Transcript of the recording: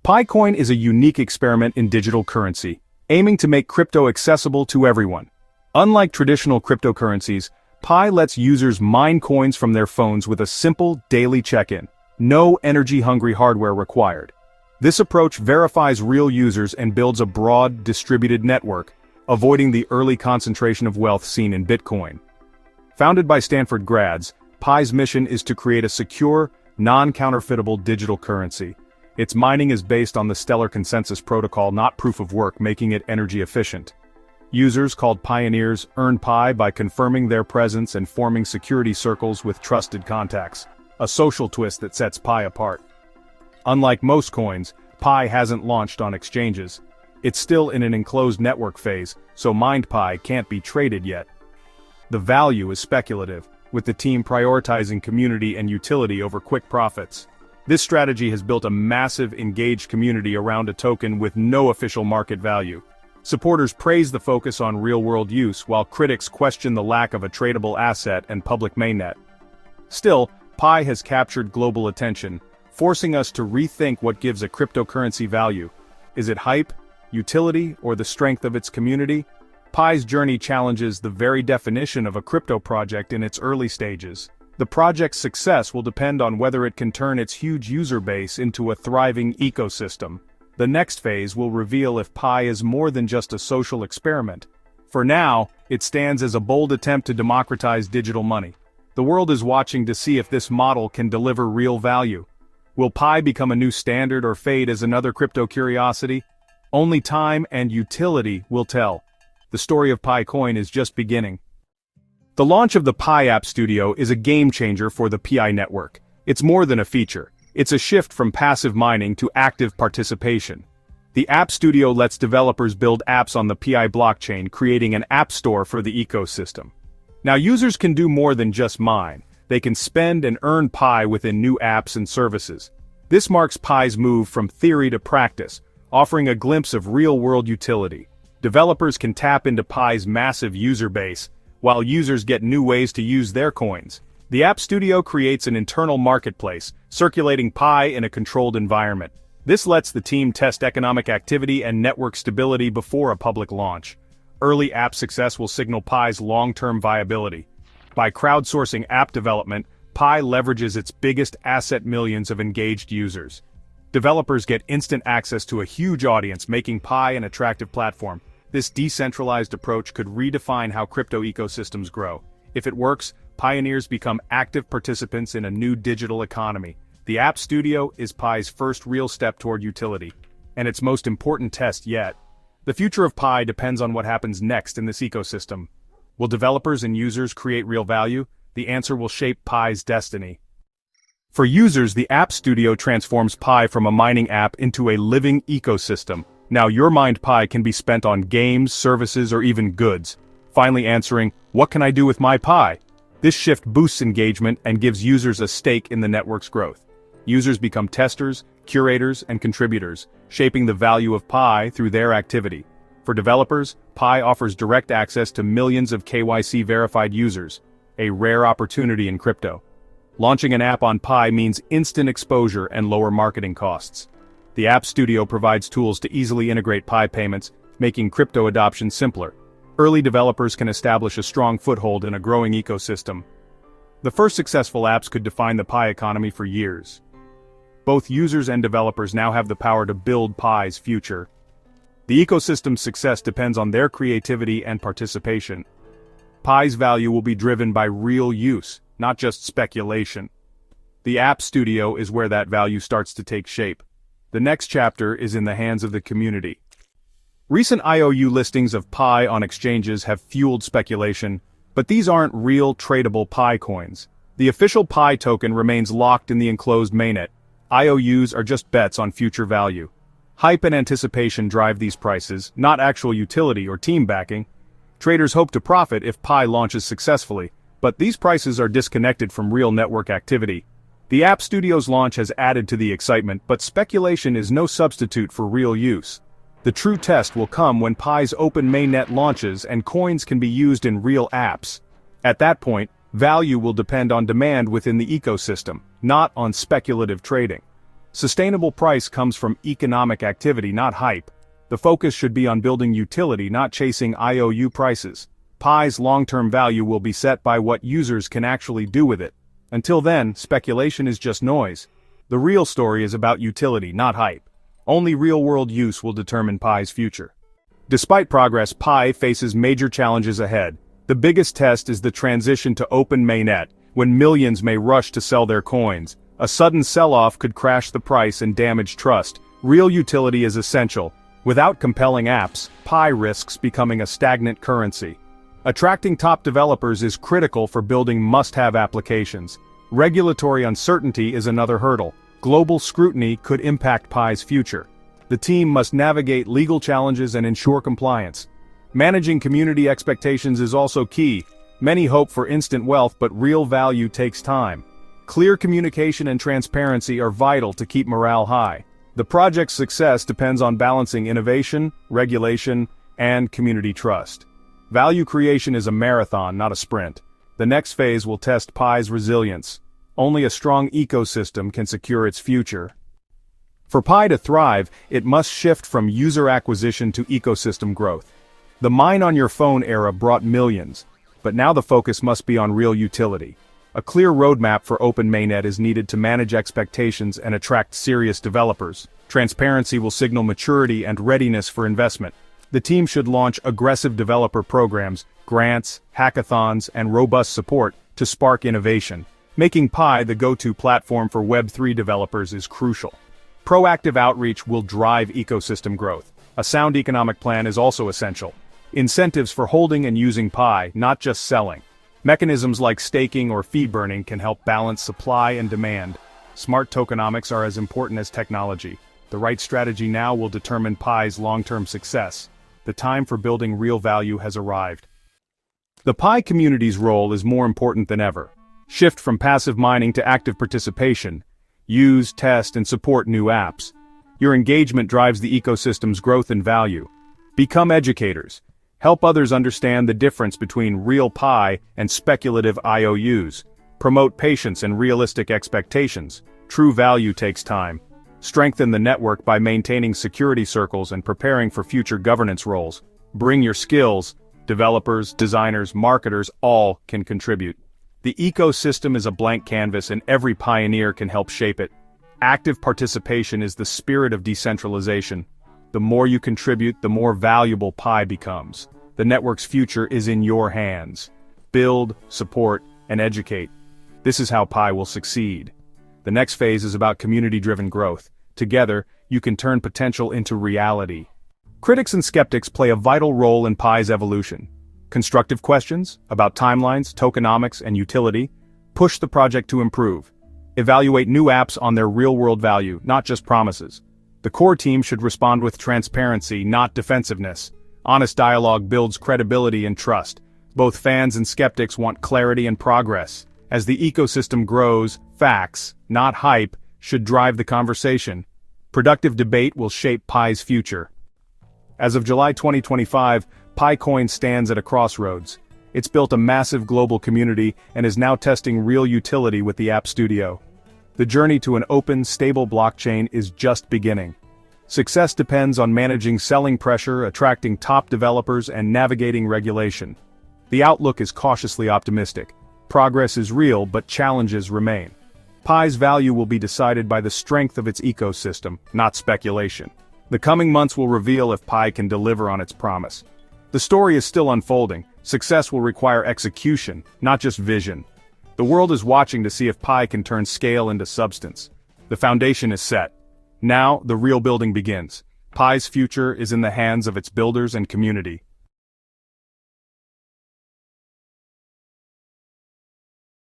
PiCoin is a unique experiment in digital currency, aiming to make crypto accessible to everyone. Unlike traditional cryptocurrencies, Pi lets users mine coins from their phones with a simple daily check-in. No energy-hungry hardware required. This approach verifies real users and builds a broad, distributed network, avoiding the early concentration of wealth seen in Bitcoin. Founded by Stanford grads, Pi's mission is to create a secure, non-counterfeitable digital currency. Its mining is based on the Stellar Consensus Protocol, not proof of work, making it energy efficient. Users, called pioneers, earn Pi by confirming their presence and forming security circles with trusted contacts, a social twist that sets Pi apart. Unlike most coins, Pi hasn't launched on exchanges. It's still in an enclosed network phase, so mined Pi can't be traded yet. The value is speculative, with the team prioritizing community and utility over quick profits. This strategy has built a massive, engaged community around a token with no official market value. Supporters praise the focus on real-world use, while critics question the lack of a tradable asset and public mainnet. Still, Pi has captured global attention, forcing us to rethink what gives a cryptocurrency value. Is it hype, utility, or the strength of its community? Pi's journey challenges the very definition of a crypto project in its early stages. The project's success will depend on whether it can turn its huge user base into a thriving ecosystem. The next phase will reveal if Pi is more than just a social experiment. For now, it stands as a bold attempt to democratize digital money. The world is watching to see if this model can deliver real value. Will Pi become a new standard or fade as another crypto curiosity? Only time and utility will tell. The story of PiCoin is just beginning. The launch of the Pi App Studio is a game-changer for the Pi network. It's more than a feature. It's a shift from passive mining to active participation. The App Studio lets developers build apps on the Pi blockchain, creating an app store for the ecosystem. Now users can do more than just mine. They can spend and earn Pi within new apps and services. This marks Pi's move from theory to practice, offering a glimpse of real-world utility. Developers can tap into Pi's massive user base, while users get new ways to use their coins. The App Studio creates an internal marketplace, circulating Pi in a controlled environment. This lets the team test economic activity and network stability before a public launch. Early app success will signal Pi's long-term viability. By crowdsourcing app development, Pi leverages its biggest asset: millions of engaged users. Developers get instant access to a huge audience, making Pi an attractive platform. This decentralized approach could redefine how crypto ecosystems grow. If it works, pioneers become active participants in a new digital economy. The App Studio is Pi's first real step toward utility, and its most important test yet. The future of Pi depends on what happens next in this ecosystem. Will developers and users create real value? The answer will shape Pi's destiny. For users, the App Studio transforms Pi from a mining app into a living ecosystem. Now your mined Pi can be spent on games, services, or even goods. Finally answering, what can I do with my Pi? This shift boosts engagement and gives users a stake in the network's growth. Users become testers, curators, and contributors, shaping the value of Pi through their activity. For developers, Pi offers direct access to millions of KYC-verified users, a rare opportunity in crypto. Launching an app on Pi means instant exposure and lower marketing costs. The App Studio provides tools to easily integrate Pi payments, making crypto adoption simpler. Early developers can establish a strong foothold in a growing ecosystem. The first successful apps could define the Pi economy for years. Both users and developers now have the power to build Pi's future. The ecosystem's success depends on their creativity and participation. Pi's value will be driven by real use, not just speculation. The App Studio is where that value starts to take shape. The next chapter is in the hands of the community. Recent IOU listings of Pi on exchanges have fueled speculation, but these aren't real tradable Pi coins. The official Pi token remains locked in the enclosed mainnet. IOUs are just bets on future value. Hype and anticipation drive these prices, not actual utility or team backing. Traders hope to profit if Pi launches successfully, but these prices are disconnected from real network activity. The App Studio's launch has added to the excitement, but speculation is no substitute for real use. The true test will come when Pi's open mainnet launches and coins can be used in real apps. At that point, value will depend on demand within the ecosystem, not on speculative trading. Sustainable price comes from economic activity, not hype. The focus should be on building utility, not chasing IOU prices. Pi's long-term value will be set by what users can actually do with it. Until then, speculation is just noise. The real story is about utility, not hype. Only real-world use will determine Pi's future. Despite progress, Pi faces major challenges ahead. The biggest test is the transition to open mainnet, when millions may rush to sell their coins. A sudden sell-off could crash the price and damage trust. Real utility is essential. Without compelling apps, Pi risks becoming a stagnant currency. Attracting top developers is critical for building must-have applications. Regulatory uncertainty is another hurdle. Global scrutiny could impact Pi's future. The team must navigate legal challenges and ensure compliance. Managing community expectations is also key. Many hope for instant wealth, but real value takes time. Clear communication and transparency are vital to keep morale high. The project's success depends on balancing innovation, regulation, and community trust. Value creation is a marathon, not a sprint. The next phase will test Pi's resilience. Only a strong ecosystem can secure its future. For Pi to thrive, it must shift from user acquisition to ecosystem growth. The mine on your phone era brought millions, but now the focus must be on real utility. A clear roadmap for open mainnet is needed to manage expectations and attract serious developers. Transparency will signal maturity and readiness for investment. The team should launch aggressive developer programs, grants, hackathons, and robust support to spark innovation. Making Pi the go-to platform for Web3 developers is crucial. Proactive outreach will drive ecosystem growth. A sound economic plan is also essential. Incentives for holding and using Pi, not just selling. Mechanisms like staking or fee burning can help balance supply and demand. Smart tokenomics are as important as technology. The right strategy now will determine Pi's long-term success. The time for building real value has arrived. The Pi community's role is more important than ever. Shift from passive mining to active participation. Use, test, and support new apps. Your engagement drives the ecosystem's growth and value. Become educators. Help others understand the difference between real Pi and speculative IOUs. Promote patience and realistic expectations. True value takes time. Strengthen the network by maintaining security circles and preparing for future governance roles. Bring your skills. Developers, designers, marketers, all can contribute. The ecosystem is a blank canvas and every pioneer can help shape it. Active participation is the spirit of decentralization. The more you contribute, the more valuable Pi becomes. The network's future is in your hands. Build, support, and educate. This is how Pi will succeed. The next phase is about community-driven growth. Together, you can turn potential into reality. Critics and skeptics play a vital role in Pi's evolution. Constructive questions about timelines, tokenomics, and utility push the project to improve. Evaluate new apps on their real-world value, not just promises. The core team should respond with transparency, not defensiveness. Honest dialogue builds credibility and trust. Both fans and skeptics want clarity and progress. As the ecosystem grows, facts, not hype, should drive the conversation. Productive debate will shape Pi's future. As of July 2025, PiCoin stands at a crossroads. It's built a massive global community and is now testing real utility with the App Studio. The journey to an open, stable blockchain is just beginning. Success depends on managing selling pressure, attracting top developers, and navigating regulation. The outlook is cautiously optimistic. Progress is real, but challenges remain. Pi's value will be decided by the strength of its ecosystem, not speculation. The coming months will reveal if Pi can deliver on its promise. The story is still unfolding. Success will require execution, not just vision. The world is watching to see if Pi can turn scale into substance. The foundation is set. Now, the real building begins. Pi's future is in the hands of its builders and community.